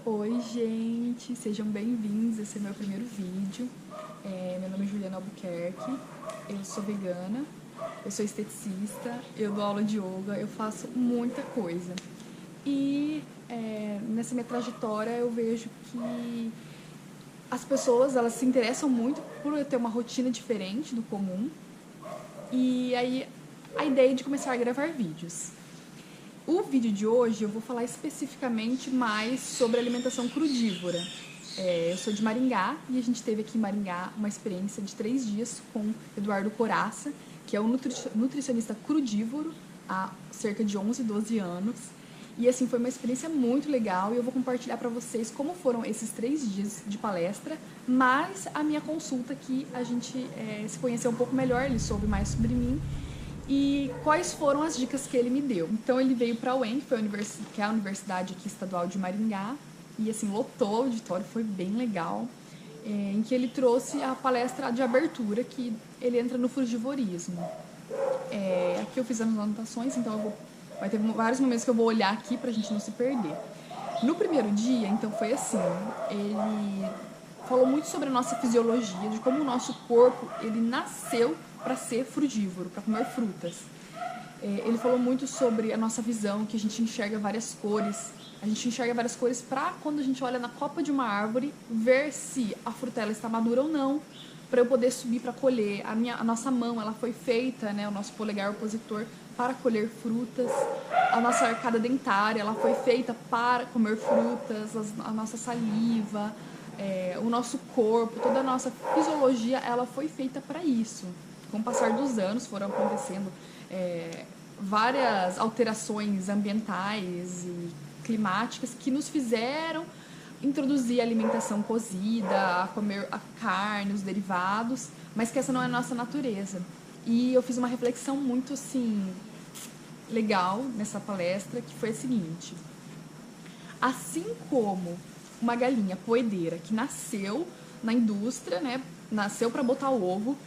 Oi, gente, sejam bem-vindos. Esse é meu primeiro vídeo. Meu nome é Juliana Albuquerque, eu sou vegana, eu sou esteticista, eu dou aula de yoga, eu faço muita coisa. E nessa minha trajetória eu vejo que as pessoas elas se interessam muito por eu ter uma rotina diferente do comum. E aí a ideia de começar a gravar vídeos. O vídeo de hoje eu vou falar especificamente mais sobre alimentação crudívora. Eu sou de Maringá e a gente teve aqui em Maringá uma experiência de 3 dias com Eduardo Coraça, que é um nutricionista crudívoro há cerca de 11, 12 anos. E assim, foi uma experiência muito legal e eu vou compartilhar para vocês como foram esses 3 dias de palestra, mais a minha consulta que a gente se conheceu um pouco melhor, ele soube mais sobre mim e quais foram as dicas que ele me deu. Então ele veio para a UEM, que é a Universidade aqui estadual de Maringá, e assim, lotou o auditório, foi bem legal, em que ele trouxe a palestra de abertura, que ele entra no frugivorismo. Aqui eu fiz as anotações, então vai ter vários momentos que eu vou olhar aqui pra gente não se perder. No primeiro dia, então, foi assim, ele falou muito sobre a nossa fisiologia, de como o nosso corpo, ele nasceu para ser frugívoro, para comer frutas. Ele falou muito sobre a nossa visão, que a gente enxerga várias cores. A gente enxerga várias cores para, quando a gente olha na copa de uma árvore, ver se a fruta ela está madura ou não, para eu poder subir para colher. A nossa mão ela foi feita, né, o nosso polegar opositor, para colher frutas. A nossa arcada dentária ela foi feita para comer frutas. A nossa saliva, o nosso corpo, toda a nossa fisiologia ela foi feita para isso. Com o passar dos anos foram acontecendo várias alterações ambientais e climáticas que nos fizeram introduzir a alimentação cozida, a comer a carne, os derivados, mas que essa não é a nossa natureza. E eu fiz uma reflexão muito assim legal nessa palestra, que foi a seguinte: assim como uma galinha poedeira que nasceu na indústria, né, nasceu para botar o ovo,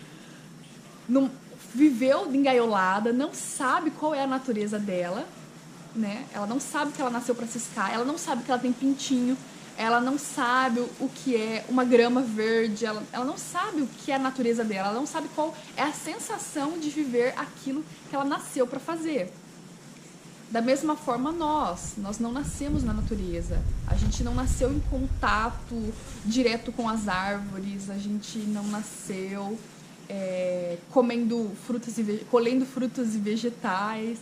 viveu engaiolada, não sabe qual é a natureza dela, né? Ela não sabe que ela nasceu para ciscar, ela não sabe que ela tem pintinho, ela não sabe o que é uma grama verde, ela não sabe o que é a natureza dela, ela não sabe qual é a sensação de viver aquilo que ela nasceu para fazer. Da mesma forma nós não nascemos na natureza, a gente não nasceu em contato direto com as árvores, a gente não nasceu colhendo frutas e vegetais,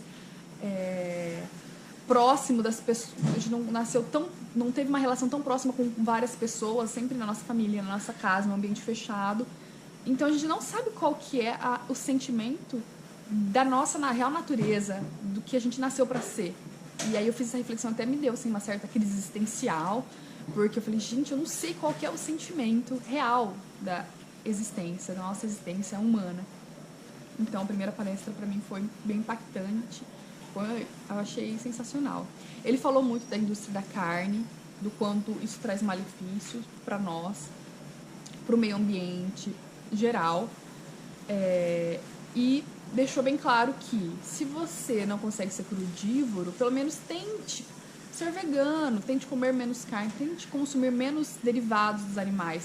próximo das pessoas. A gente não teve uma relação tão próxima com várias pessoas, sempre na nossa família, na nossa casa, num ambiente fechado. Então a gente não sabe qual que é o sentimento da nossa real natureza, do que a gente nasceu para ser. E aí eu fiz essa reflexão, até me deu assim, uma certa crise existencial, porque eu falei, gente, eu não sei qual que é o sentimento real da existência, da nossa existência humana. Então a primeira palestra para mim foi bem impactante, eu achei sensacional. Ele falou muito da indústria da carne, do quanto isso traz malefícios para nós, para o meio ambiente geral, e deixou bem claro que se você não consegue ser crudívoro, pelo menos tente ser vegano, tente comer menos carne, tente consumir menos derivados dos animais,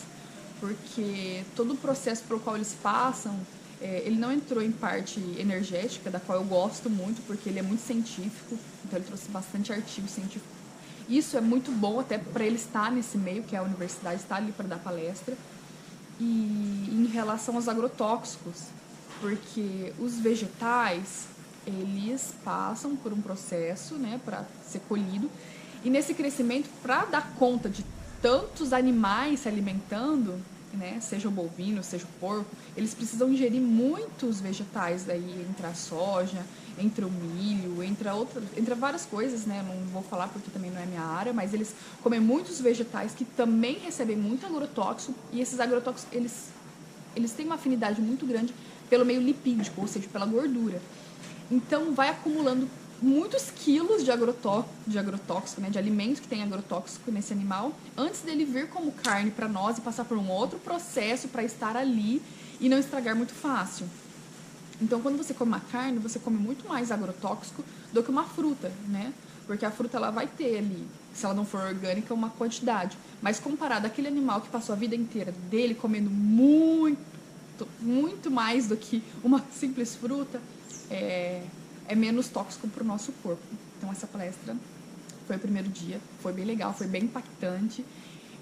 porque todo o processo pelo qual eles passam, ele não entrou em parte energética, da qual eu gosto muito, porque ele é muito científico, então ele trouxe bastante artigo científico. Isso é muito bom até para ele estar nesse meio, que é a universidade, estar ali para dar palestra. E em relação aos agrotóxicos, porque os vegetais, eles passam por um processo, né, para ser colhido, e nesse crescimento, para dar conta de tantos animais se alimentando, né, seja o bovino, seja o porco, eles precisam ingerir muitos vegetais, daí entre a soja, entre o milho, entre várias coisas, né, não vou falar porque também não é minha área, mas eles comem muitos vegetais que também recebem muito agrotóxico, e esses agrotóxicos, eles têm uma afinidade muito grande pelo meio lipídico, ou seja, pela gordura. Então vai acumulando muitos quilos de agrotóxico, né, de alimento que tem agrotóxico nesse animal, antes dele vir como carne para nós e passar por um outro processo para estar ali e não estragar muito fácil. Então, quando você come uma carne, você come muito mais agrotóxico do que uma fruta, né? porque a fruta ela vai ter ali, se ela não for orgânica, uma quantidade. Mas comparado àquele animal que passou a vida inteira dele comendo muito mais do que uma simples fruta, é menos tóxico para o nosso corpo. Então essa palestra foi o primeiro dia, foi bem legal, foi bem impactante,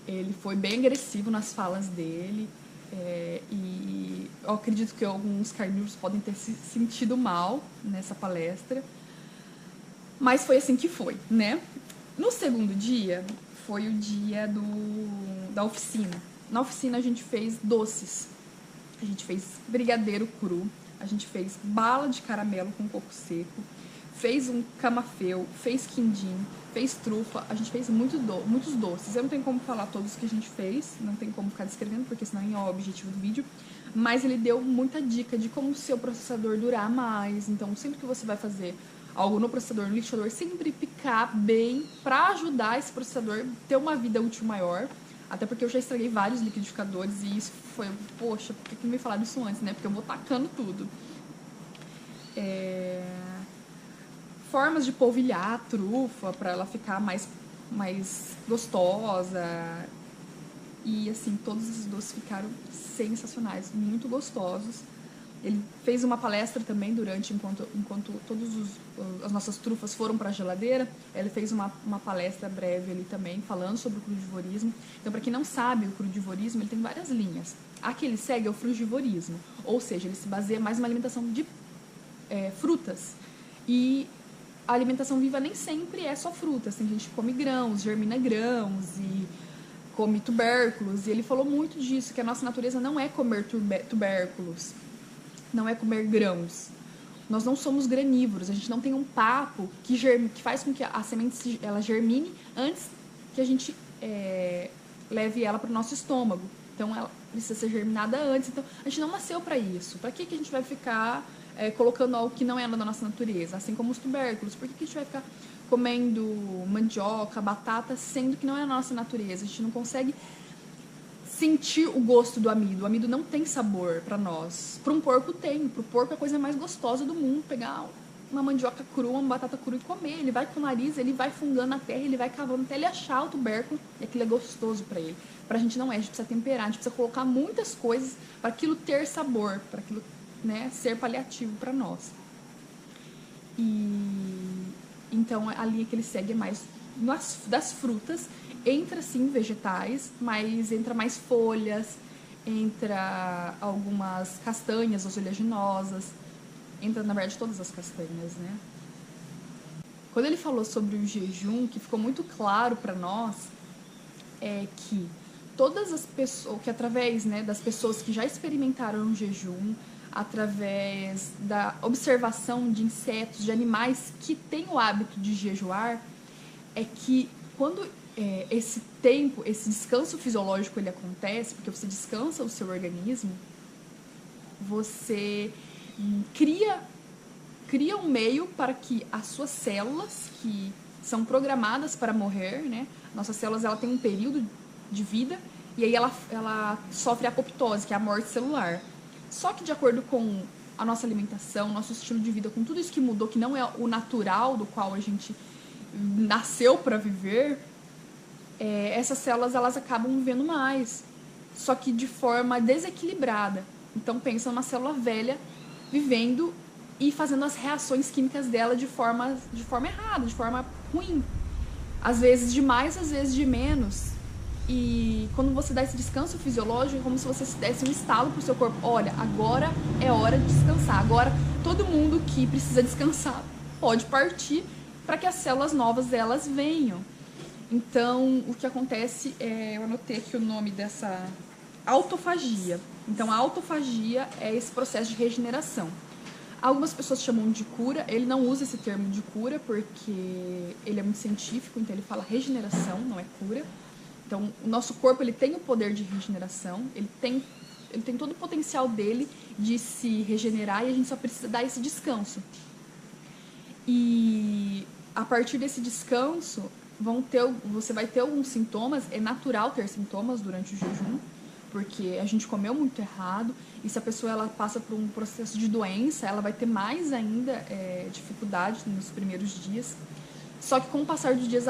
ele foi bem agressivo nas falas dele, e eu acredito que alguns carnívoros podem ter se sentido mal nessa palestra, mas foi assim que foi, né? No segundo dia, foi o dia da oficina. Na oficina a gente fez doces, a gente fez brigadeiro cru, a gente fez bala de caramelo com coco seco, fez um camafeu, fez quindim, fez trufa, a gente fez muitos doces. Eu não tenho como falar todos que a gente fez, não tem como ficar descrevendo, porque senão é o objetivo do vídeo, mas ele deu muita dica de como o seu processador durar mais. Então, sempre que você vai fazer algo no processador, no liquidificador, sempre picar bem para ajudar esse processador a ter uma vida útil maior. Até porque eu já estraguei vários liquidificadores e isso foi, poxa, por que não me falaram isso antes, né? Porque eu vou tacando tudo. Formas de polvilhar a trufa para ela ficar mais gostosa. E assim, todos esses doces ficaram sensacionais, muito gostosos. Ele fez uma palestra também enquanto todas as nossas trufas foram para a geladeira. Ele fez uma palestra breve ali também, falando sobre o crudivorismo. Então, para quem não sabe, o crudivorismo ele tem várias linhas. A que ele segue é o frugivorismo, ou seja, ele se baseia mais numa alimentação de frutas. E a alimentação viva nem sempre é só frutas. Tem gente que come grãos, germina grãos e come tubérculos. E ele falou muito disso, que a nossa natureza não é comer tubérculos, não é comer grãos. Nós não somos granívoros, a gente não tem um papo que faz com que a semente ela germine antes que a gente leve ela para o nosso estômago. Então ela precisa ser germinada antes. Então a gente não nasceu para isso. Para que a gente vai ficar colocando algo que não é da nossa natureza? Assim como os tubérculos. Por que a gente vai ficar comendo mandioca, batata, sendo que não é a nossa natureza? A gente não consegue sentir o gosto do amido. O amido não tem sabor para nós. Para um porco tem. Para o porco é a coisa mais gostosa do mundo. Pegar uma mandioca crua, uma batata crua e comer. Ele vai com o nariz, ele vai fungando a terra, ele vai cavando até ele achar o tubérculo. E aquilo é gostoso para ele. Para a gente não é. A gente precisa temperar. A gente precisa colocar muitas coisas para aquilo ter sabor. Para aquilo, né, ser paliativo para nós. E então a linha que ele segue é mais das frutas. Entra sim vegetais, mas entra mais folhas, entra algumas castanhas oleaginosas, entra na verdade todas as castanhas, né? Quando ele falou sobre o jejum, que ficou muito claro para nós é que todas as pessoas, que através, né, das pessoas que já experimentaram o jejum, através da observação de insetos, de animais que têm o hábito de jejuar, é que quando esse tempo, esse descanso fisiológico ele acontece, porque você descansa o seu organismo, você cria um meio para que as suas células, que são programadas para morrer, né? Nossas células ela tem um período de vida e aí ela sofre apoptose, que é a morte celular. Só que de acordo com a nossa alimentação, nosso estilo de vida, com tudo isso que mudou, que não é o natural do qual a gente nasceu para viver, essas células elas acabam vivendo mais, só que de forma desequilibrada. Então pensa numa célula velha vivendo e fazendo as reações químicas dela de forma errada, de forma ruim. Às vezes de mais, às vezes de menos. E quando você dá esse descanso fisiológico, é como se você desse um estalo pro seu corpo. Olha, agora é hora de descansar. Agora todo mundo que precisa descansar pode partir para que as células novas elas venham. Então, o que acontece eu anotei aqui o nome dessa autofagia. Então, a autofagia é esse processo de regeneração. Algumas pessoas chamam de cura, ele não usa esse termo de cura porque ele é muito científico, então ele fala regeneração, não é cura. Então, o nosso corpo ele tem o poder de regeneração, ele tem todo o potencial dele de se regenerar e a gente só precisa dar esse descanso. E a partir desse descanso, você vai ter alguns sintomas, é natural ter sintomas durante o jejum, porque a gente comeu muito errado, e se a pessoa ela passa por um processo de doença, ela vai ter mais ainda dificuldade nos primeiros dias. Só que com o passar dos dias,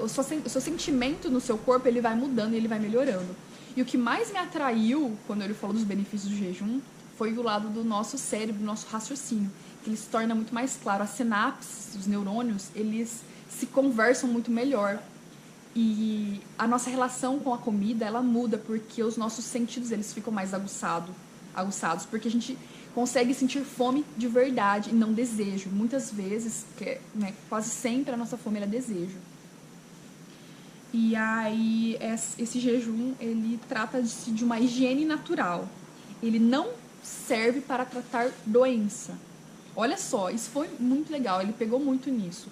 o seu sentimento no seu corpo, ele vai mudando e ele vai melhorando. E o que mais me atraiu, quando ele falou dos benefícios do jejum, foi o lado do nosso cérebro, do nosso raciocínio, que ele se torna muito mais claro. As sinapses, os neurônios, eles se conversam muito melhor. E a nossa relação com a comida, ela muda, porque os nossos sentidos, eles ficam mais aguçados, porque a gente consegue sentir fome de verdade e não desejo. Muitas vezes, quase sempre, a nossa fome era desejo. E aí, esse jejum, ele trata-se de uma higiene natural. Ele não serve para tratar doença. Olha só, isso foi muito legal, ele pegou muito nisso.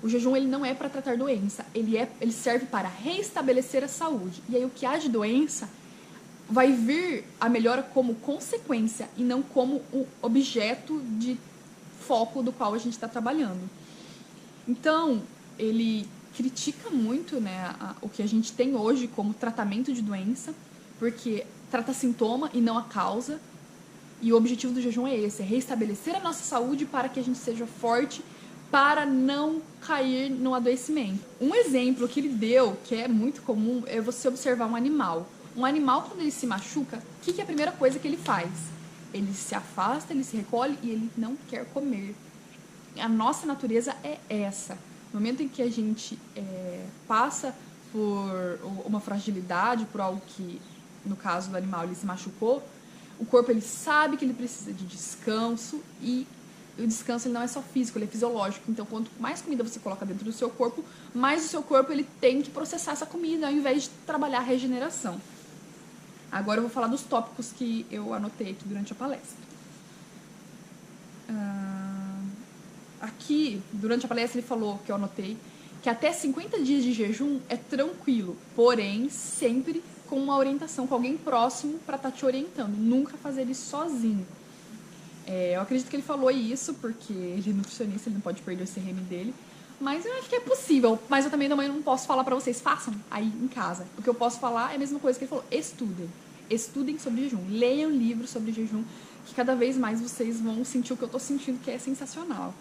O jejum, ele não é para tratar doença, ele serve para restabelecer a saúde. E aí, o que há de doença vai vir a melhora como consequência e não como um objeto de foco do qual a gente está trabalhando. Então, ele critica muito, né, o que a gente tem hoje como tratamento de doença, porque trata sintoma e não a causa. E o objetivo do jejum é esse, é restabelecer a nossa saúde para que a gente seja forte, para não cair no adoecimento. Um exemplo que ele deu, que é muito comum, é você observar um animal. Um animal, quando ele se machuca, o que é a primeira coisa que ele faz? Ele se afasta, ele se recolhe e ele não quer comer. A nossa natureza é essa. No momento em que a gente passa por uma fragilidade, por algo que, no caso do animal, ele se machucou, o corpo, ele sabe que ele precisa de descanso, e o descanso, ele não é só físico, ele é fisiológico. Então, quanto mais comida você coloca dentro do seu corpo, mais o seu corpo, ele tem que processar essa comida, ao invés de trabalhar a regeneração. Agora eu vou falar dos tópicos que eu anotei aqui durante a palestra. Aqui, durante a palestra, ele falou, que eu anotei, que até 50 dias de jejum é tranquilo, porém, sempre com uma orientação, com alguém próximo para estar te orientando. Nunca fazer isso sozinho. Eu acredito que ele falou isso porque ele é nutricionista, ele não pode perder o CRM dele. Mas eu acho que é possível. Mas eu também não posso falar para vocês, façam aí em casa. O que eu posso falar é a mesma coisa que ele falou, estudem. Estudem sobre jejum, leiam livros sobre jejum, que cada vez mais vocês vão sentir o que eu estou sentindo, que é sensacional.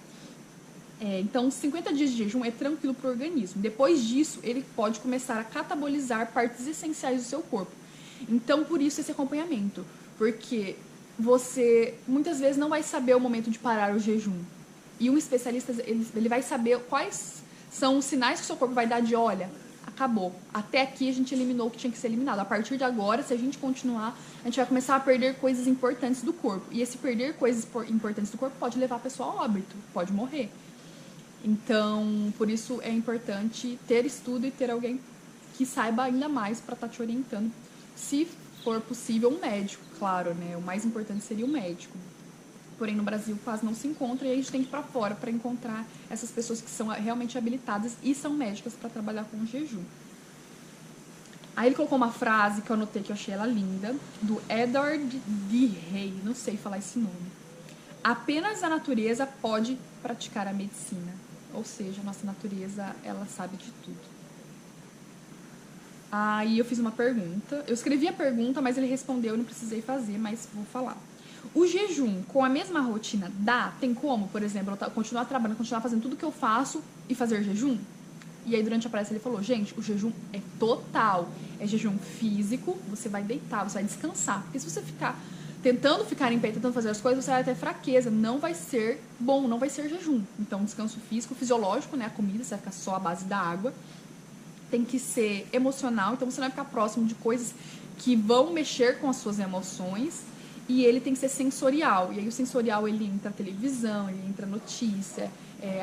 Então, 50 dias de jejum é tranquilo para o organismo. Depois disso, ele pode começar a catabolizar partes essenciais do seu corpo. Então, por isso esse acompanhamento. Porque você, muitas vezes, não vai saber o momento de parar o jejum. E um especialista, ele vai saber quais são os sinais que o seu corpo vai dar de, olha, acabou. Até aqui a gente eliminou o que tinha que ser eliminado. A partir de agora, se a gente continuar, a gente vai começar a perder coisas importantes do corpo. E esse perder coisas importantes do corpo pode levar a pessoa ao óbito, pode morrer. Então, por isso é importante ter estudo e ter alguém que saiba ainda mais para estar te orientando. Se for possível, um médico, claro, né? O mais importante seria o médico. Porém, no Brasil quase não se encontra, e a gente tem que ir para fora para encontrar essas pessoas que são realmente habilitadas e são médicas para trabalhar com o jejum. Aí ele colocou uma frase que eu anotei, que eu achei ela linda, do Edward D. Rey, não sei falar esse nome. Apenas a natureza pode praticar a medicina. Ou seja, a nossa natureza, ela sabe de tudo. Aí eu fiz uma pergunta. Eu escrevi a pergunta, mas ele respondeu, eu não precisei fazer, mas vou falar. O jejum, com a mesma rotina, dá? Tem como, por exemplo, eu continuar trabalhando, continuar fazendo tudo que eu faço e fazer jejum? E aí, durante a palestra, ele falou, gente, o jejum é total. É jejum físico, você vai deitar, você vai descansar. Porque se você ficar tentando ficar em pé, tentando fazer as coisas, você vai ter fraqueza. Não vai ser bom, não vai ser jejum. Então, descanso físico, fisiológico, né? A comida, você vai ficar só à base da água. Tem que ser emocional, então você não vai ficar próximo de coisas que vão mexer com as suas emoções. E ele tem que ser sensorial. E aí o sensorial, ele entra televisão, ele entra notícia,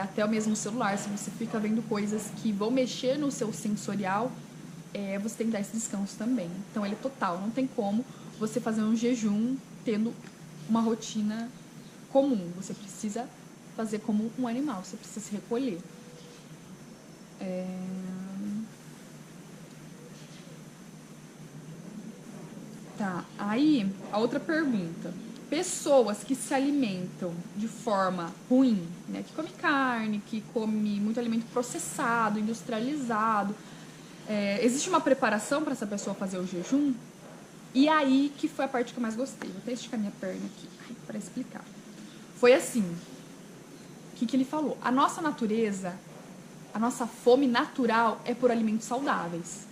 até o mesmo celular. Se você fica vendo coisas que vão mexer no seu sensorial, você tem que dar esse descanso também. Então ele é total, não tem como você fazer um jejum tendo uma rotina comum. Você precisa fazer como um animal, você precisa se recolher. Tá, aí a outra pergunta. Pessoas que se alimentam de forma ruim, né? Que come carne, que come muito alimento processado, industrializado. Existe uma preparação para essa pessoa fazer o jejum? E aí que foi a parte que eu mais gostei. Vou até esticar minha perna aqui para explicar. Foi assim. que ele falou? A nossa natureza, a nossa fome natural é por alimentos saudáveis.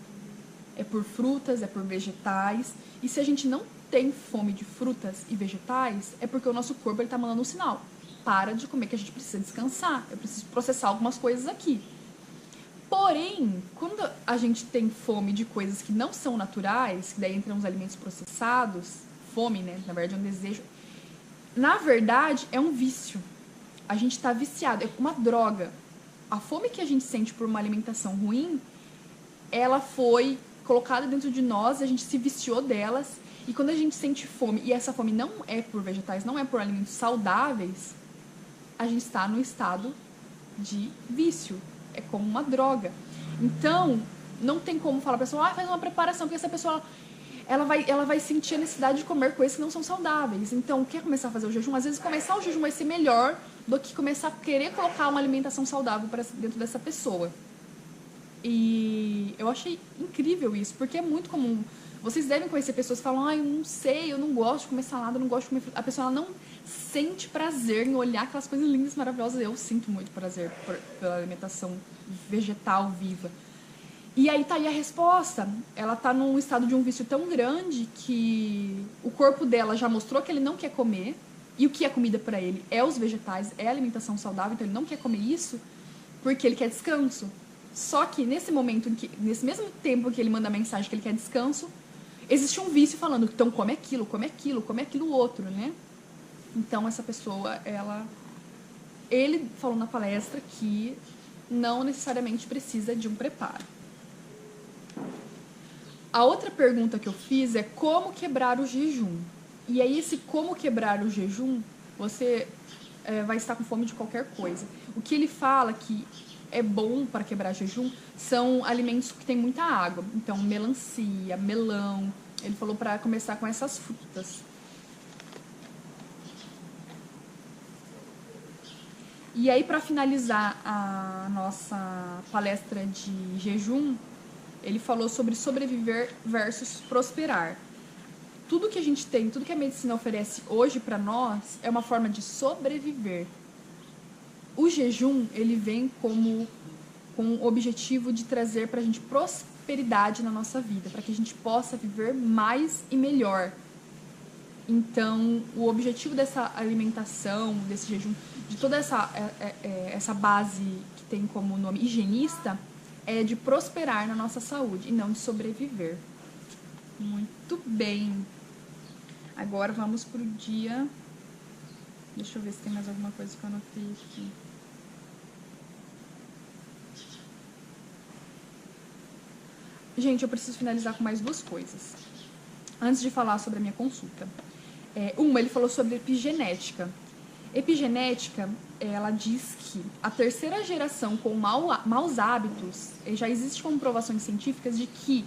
É por frutas, é por vegetais. E se a gente não tem fome de frutas e vegetais, é porque o nosso corpo está mandando um sinal. Para de comer que a gente precisa descansar. Eu preciso processar algumas coisas aqui. Porém, quando a gente tem fome de coisas que não são naturais, que daí entram os alimentos processados, fome, né? Na verdade é um desejo. Na verdade, é um vício. A gente está viciado, é uma droga. A fome que a gente sente por uma alimentação ruim, ela foi colocada dentro de nós, a gente se viciou delas. E quando a gente sente fome, e essa fome não é por vegetais, não é por alimentos saudáveis, a gente está no estado de vício. É como uma droga. Então, não tem como falar pra pessoa, faz uma preparação, porque essa pessoa ela vai sentir a necessidade de comer coisas que não são saudáveis. Então, quer começar a fazer o jejum? Às vezes, começar o jejum vai ser melhor do que começar a querer colocar uma alimentação saudável para dentro dessa pessoa. E eu achei incrível isso, porque é muito comum. Vocês devem conhecer pessoas que falam, eu não sei, eu não gosto de comer salada, eu não gosto de comer fruta. A pessoa ela não sente prazer em olhar aquelas coisas lindas, maravilhosas. Eu sinto muito prazer pela alimentação vegetal viva. E aí tá aí a resposta. Ela tá num estado de um vício tão grande que o corpo dela já mostrou que ele não quer comer. E o que é comida para ele é os vegetais, é a alimentação saudável, então ele não quer comer isso porque ele quer descanso. Só que nesse momento, nesse mesmo tempo que ele manda a mensagem que ele quer descanso, existe um vício falando, então come aquilo, come aquilo, come aquilo outro, né? Então essa pessoa, ele falou na palestra que não necessariamente precisa de um preparo. A outra pergunta que eu fiz é como quebrar o jejum. E aí esse como quebrar o jejum, você vai estar com fome de qualquer coisa. O que ele fala que é bom para quebrar jejum são alimentos que tem muita água. Então, melancia, melão. Ele falou para começar com essas frutas. E aí, para finalizar a nossa palestra de jejum, ele falou sobre sobreviver versus prosperar. Tudo que a gente tem, tudo que a medicina oferece hoje para nós é uma forma de sobreviver. O jejum, ele vem com o objetivo de trazer para a gente prosperidade na nossa vida, para que a gente possa viver mais e melhor. Então, o objetivo dessa alimentação, desse jejum, de toda essa base que tem como nome higienista, é de prosperar na nossa saúde e não de sobreviver. Muito bem. Agora vamos pro dia... Deixa eu ver se tem mais alguma coisa que eu anotei aqui. Gente, eu preciso finalizar com mais duas coisas. Antes de falar sobre a minha consulta. Ele falou sobre epigenética. Epigenética, ela diz que a terceira geração com maus hábitos, já existe comprovações científicas de que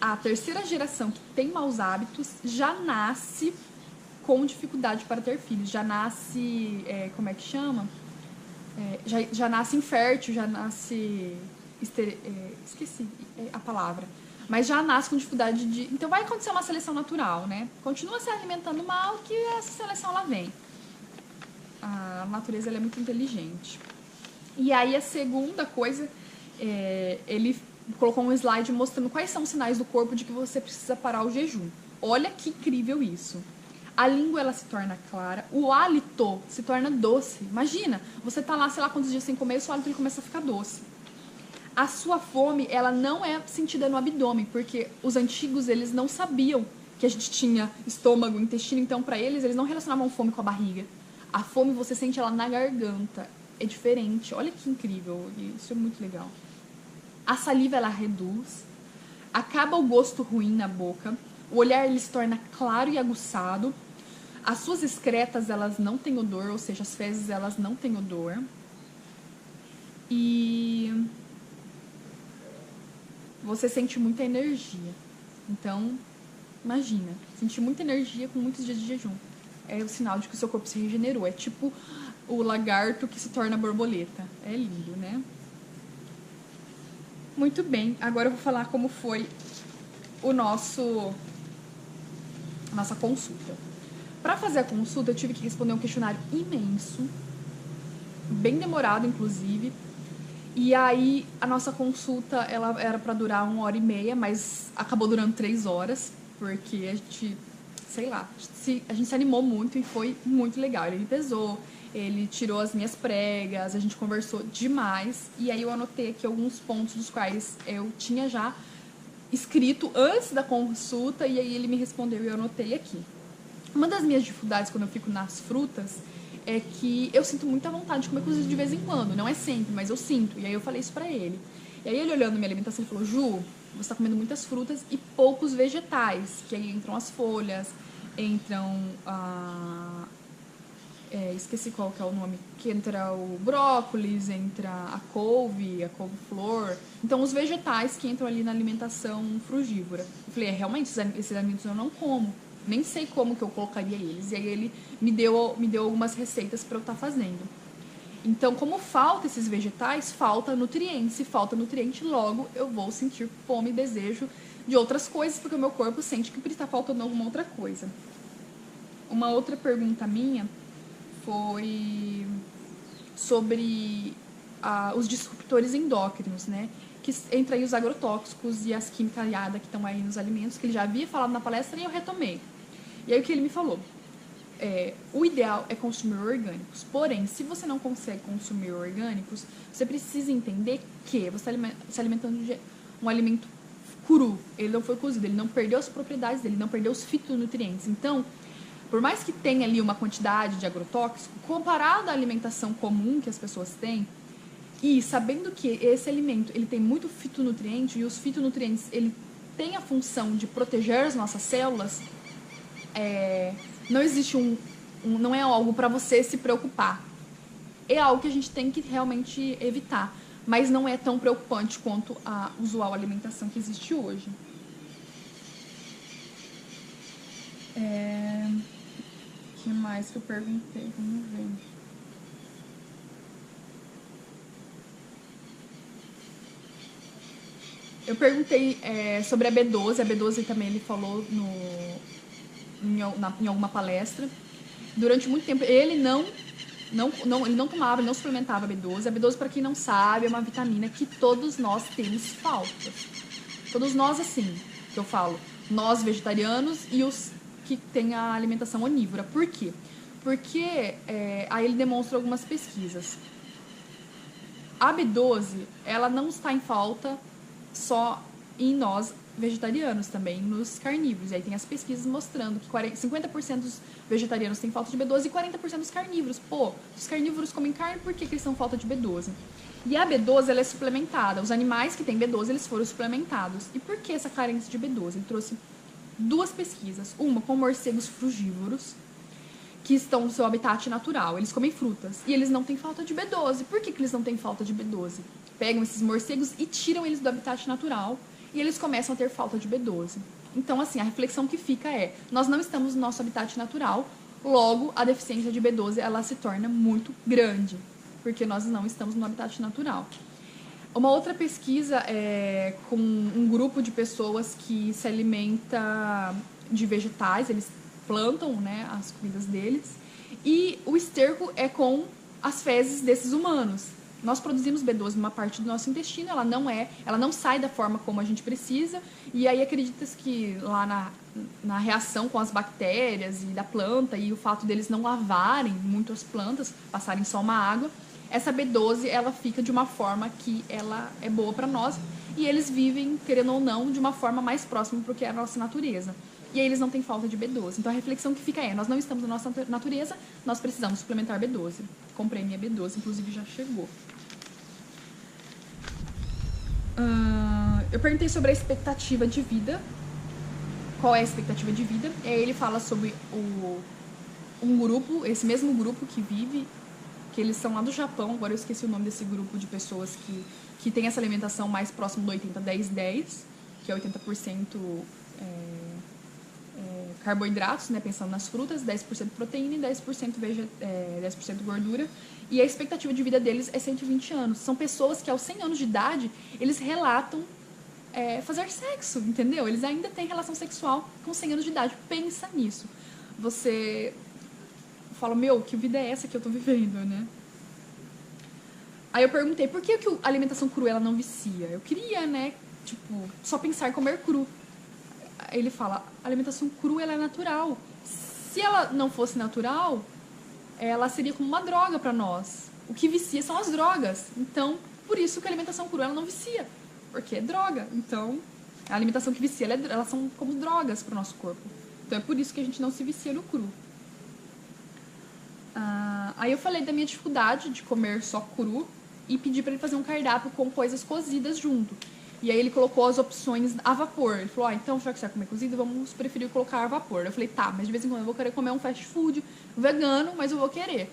a terceira geração que tem maus hábitos já nasce com dificuldade para ter filhos, já nasce, como é que chama? Já nasce infértil, já nasce, esqueci a palavra, mas já nasce com dificuldade de... Então vai acontecer uma seleção natural, né? Continua se alimentando mal que essa seleção ela vem. A natureza ela é muito inteligente. E aí a segunda coisa, ele colocou um slide mostrando quais são os sinais do corpo de que você precisa parar o jejum. Olha que incrível isso. A língua ela se torna clara, o hálito se torna doce. Imagina, você tá lá, sei lá quantos dias sem comer, e o seu hálito ele começa a ficar doce. A sua fome, ela não é sentida no abdômen, porque os antigos eles não sabiam que a gente tinha estômago, intestino, então para eles não relacionavam fome com a barriga. A fome você sente ela na garganta, é diferente. Olha que incrível, isso é muito legal. A saliva ela reduz, acaba o gosto ruim na boca, o olhar ele se torna claro e aguçado. As suas excretas, elas não têm odor, ou seja, as fezes, elas não têm odor. E você sente muita energia. Então, imagina, sentir muita energia com muitos dias de jejum. É o sinal de que o seu corpo se regenerou. É tipo o lagarto que se torna borboleta. É lindo, né? Muito bem, agora eu vou falar como foi a nossa consulta. Para fazer a consulta, eu tive que responder um questionário imenso. bem demorado, inclusive. E aí, a nossa consulta, ela era pra durar 1h30, mas acabou durando 3 horas, porque a gente, sei lá, a gente se animou muito e foi muito legal. Ele me pesou, ele tirou as minhas pregas, a gente conversou demais. E aí eu anotei aqui alguns pontos dos quais eu tinha já escrito antes da consulta, e aí ele me respondeu e eu anotei aqui. Uma das minhas dificuldades quando eu fico nas frutas é que eu sinto muita vontade de comer cozido de vez em quando. Não é sempre, mas eu sinto. E aí eu falei isso pra ele. E aí ele olhando minha alimentação, ele falou: Ju, você tá comendo muitas frutas e poucos vegetais. Que aí entram as folhas, entram esqueci qual que é o nome. Que entra o brócolis, entra a couve-flor. Então, os vegetais que entram ali na alimentação frugívora. Eu falei, realmente, esses alimentos eu não como. Nem sei como que eu colocaria eles. E aí ele me deu algumas receitas para eu estar fazendo. Então, como falta esses vegetais, falta nutrientes. Se falta nutriente, logo eu vou sentir fome e desejo de outras coisas, porque o meu corpo sente que está faltando alguma outra coisa. Uma outra pergunta minha foi sobre os disruptores endócrinos, né? Que entra aí os agrotóxicos e as quimicalhadas que estão aí nos alimentos, que ele já havia falado na palestra e eu retomei. E aí o que ele me falou? O ideal é consumir orgânicos. Porém, se você não consegue consumir orgânicos, você precisa entender que você está se alimentando de um alimento cru. Ele não foi cozido, ele não perdeu as propriedades dele, não perdeu os fitonutrientes. Então, por mais que tenha ali uma quantidade de agrotóxico, comparado à alimentação comum que as pessoas têm, e sabendo que esse alimento ele tem muito fitonutriente, e os fitonutrientes ele tem a função de proteger as nossas células, não existe não é algo para você se preocupar. É algo que a gente tem que realmente evitar, mas não é tão preocupante quanto a usual alimentação que existe hoje. O que mais que eu perguntei? Vamos ver. Eu perguntei sobre a B12. A B12 também ele falou em alguma palestra. Durante muito tempo ele ele não tomava, ele não suplementava a B12. A B12, para quem não sabe, é uma vitamina que todos nós temos falta. Todos nós, assim, que eu falo, nós vegetarianos e os que têm a alimentação onívora. Por quê? Porque aí ele demonstra algumas pesquisas. A B12, ela não está em falta só em nós vegetarianos, também nos carnívoros. E aí tem as pesquisas mostrando que 50% dos vegetarianos têm falta de B12 e 40% dos carnívoros. Pô, os carnívoros comem carne, por que eles têm falta de B12? E a B12, ela é suplementada. Os animais que têm B12, eles foram suplementados. E por que essa carência de B12? Ele trouxe 2 pesquisas. Uma com morcegos frugívoros, que estão no seu habitat natural. Eles comem frutas e eles não têm falta de B12. Por que eles não têm falta de B12? Pegam esses morcegos e tiram eles do habitat natural e eles começam a ter falta de B12. Então, assim, a reflexão que fica nós não estamos no nosso habitat natural, logo a deficiência de B12 ela se torna muito grande, porque nós não estamos no habitat natural. Uma outra pesquisa é com um grupo de pessoas que se alimenta de vegetais, eles plantam, né, as comidas deles, e o esterco é com as fezes desses humanos. Nós produzimos B12 numa parte do nosso intestino, ela não sai da forma como a gente precisa, e aí acredita-se que lá na reação com as bactérias e da planta, e o fato deles não lavarem muito as plantas, passarem só uma água, essa B12 ela fica de uma forma que ela é boa para nós, e eles vivem, querendo ou não, de uma forma mais próxima porque é a nossa natureza. E aí eles não têm falta de B12. Então a reflexão que fica nós não estamos na nossa natureza, nós precisamos suplementar B12. Comprei minha B12, inclusive já chegou. Eu perguntei sobre a expectativa de vida. Qual é a expectativa de vida? E aí ele fala sobre um grupo, esse mesmo grupo que vive, que eles são lá do Japão, agora eu esqueci o nome desse grupo de pessoas que tem essa alimentação mais próximo do 80-10-10, que é 80% carboidratos, né, pensando nas frutas, 10% proteína e 10% gordura. E a expectativa de vida deles é 120 anos. São pessoas que aos 100 anos de idade, eles relatam fazer sexo, entendeu? Eles ainda têm relação sexual com 100 anos de idade. Pensa nisso. Você fala, que vida é essa que eu tô vivendo, né? Aí eu perguntei, por que a alimentação crua ela não vicia? Eu queria, né, tipo, só pensar em comer cru. Aí ele fala, a alimentação crua ela é natural. Se ela não fosse natural, ela seria como uma droga para nós. O que vicia são as drogas. Então, por isso que a alimentação crua ela não vicia, porque é droga. Então, a alimentação que vicia, elas são como drogas para o nosso corpo. Então, é por isso que a gente não se vicia no cru. Aí eu falei da minha dificuldade de comer só cru e pedi para ele fazer um cardápio com coisas cozidas junto. E aí ele colocou as opções a vapor. Ele falou, então já que você vai comer cozido, vamos preferir colocar a vapor. Eu falei, tá, mas de vez em quando eu vou querer comer um fast food vegano, mas eu vou querer.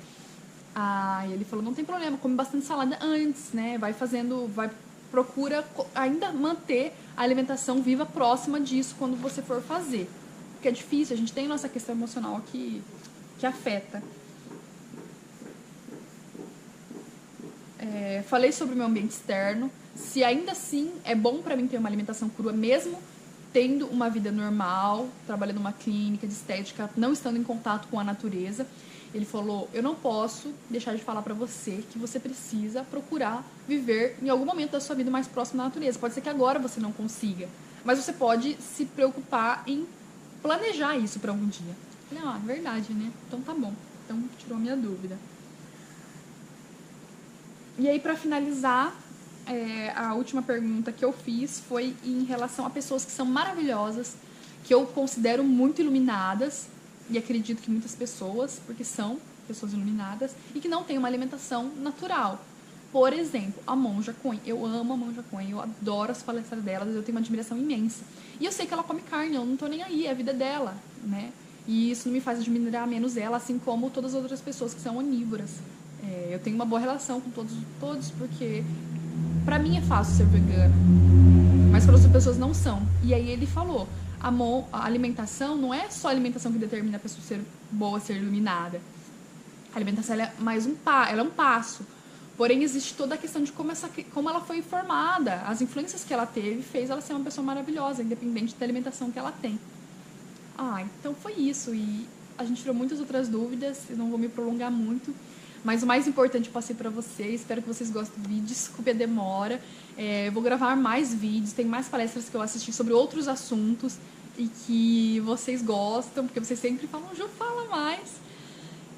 Aí ele falou, não tem problema, come bastante salada antes, né? Procura ainda manter a alimentação viva próxima disso quando você for fazer. Porque é difícil, a gente tem nossa questão emocional que afeta. Falei sobre o meu ambiente externo. Se ainda assim é bom pra mim ter uma alimentação crua, mesmo tendo uma vida normal, trabalhando numa clínica de estética, não estando em contato com a natureza. Ele falou, eu não posso deixar de falar pra você que você precisa procurar viver em algum momento da sua vida mais próximo da natureza. Pode ser que agora você não consiga, mas você pode se preocupar em planejar isso pra algum dia. Eu falei, verdade, né? Então tá bom. Então tirou a minha dúvida. E aí, pra finalizar, a última pergunta que eu fiz foi em relação a pessoas que são maravilhosas, que eu considero muito iluminadas, e acredito que muitas pessoas, porque são pessoas iluminadas, e que não têm uma alimentação natural. Por exemplo, a Monja Coen. Eu amo a Monja Coen, eu adoro as palestras delas, eu tenho uma admiração imensa. E eu sei que ela come carne, eu não tô nem aí, é a vida dela, né? E isso não me faz admirar menos ela, assim como todas as outras pessoas que são onívoras. Eu tenho uma boa relação com todos, porque pra mim é fácil ser vegana, mas para outras pessoas não são. E aí ele falou, a alimentação não é só a alimentação que determina a pessoa ser boa, ser iluminada. A alimentação ela é um passo. Porém, existe toda a questão de como ela foi formada, as influências que ela teve, fez ela ser uma pessoa maravilhosa, independente da alimentação que ela tem. Então foi isso. E a gente tirou muitas outras dúvidas, eu não vou me prolongar muito. Mas o mais importante eu passei pra vocês. Espero que vocês gostem do vídeo. Desculpe a demora. Eu vou gravar mais vídeos. Tem mais palestras que eu assisti sobre outros assuntos e que vocês gostam, porque vocês sempre falam, Ju, fala mais.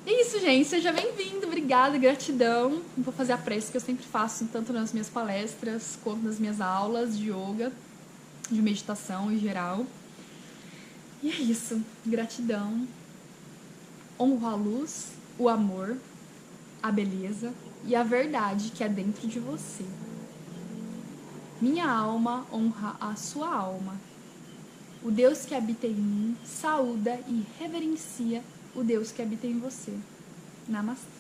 E é isso, gente. Seja bem-vindo. Obrigada, gratidão. Vou fazer a prece que eu sempre faço, tanto nas minhas palestras quanto nas minhas aulas de yoga, de meditação em geral. E é isso. Gratidão. Honro a luz, o amor, a beleza e a verdade que é dentro de você. Minha alma honra a sua alma. O Deus que habita em mim saúda e reverencia o Deus que habita em você. Namastê.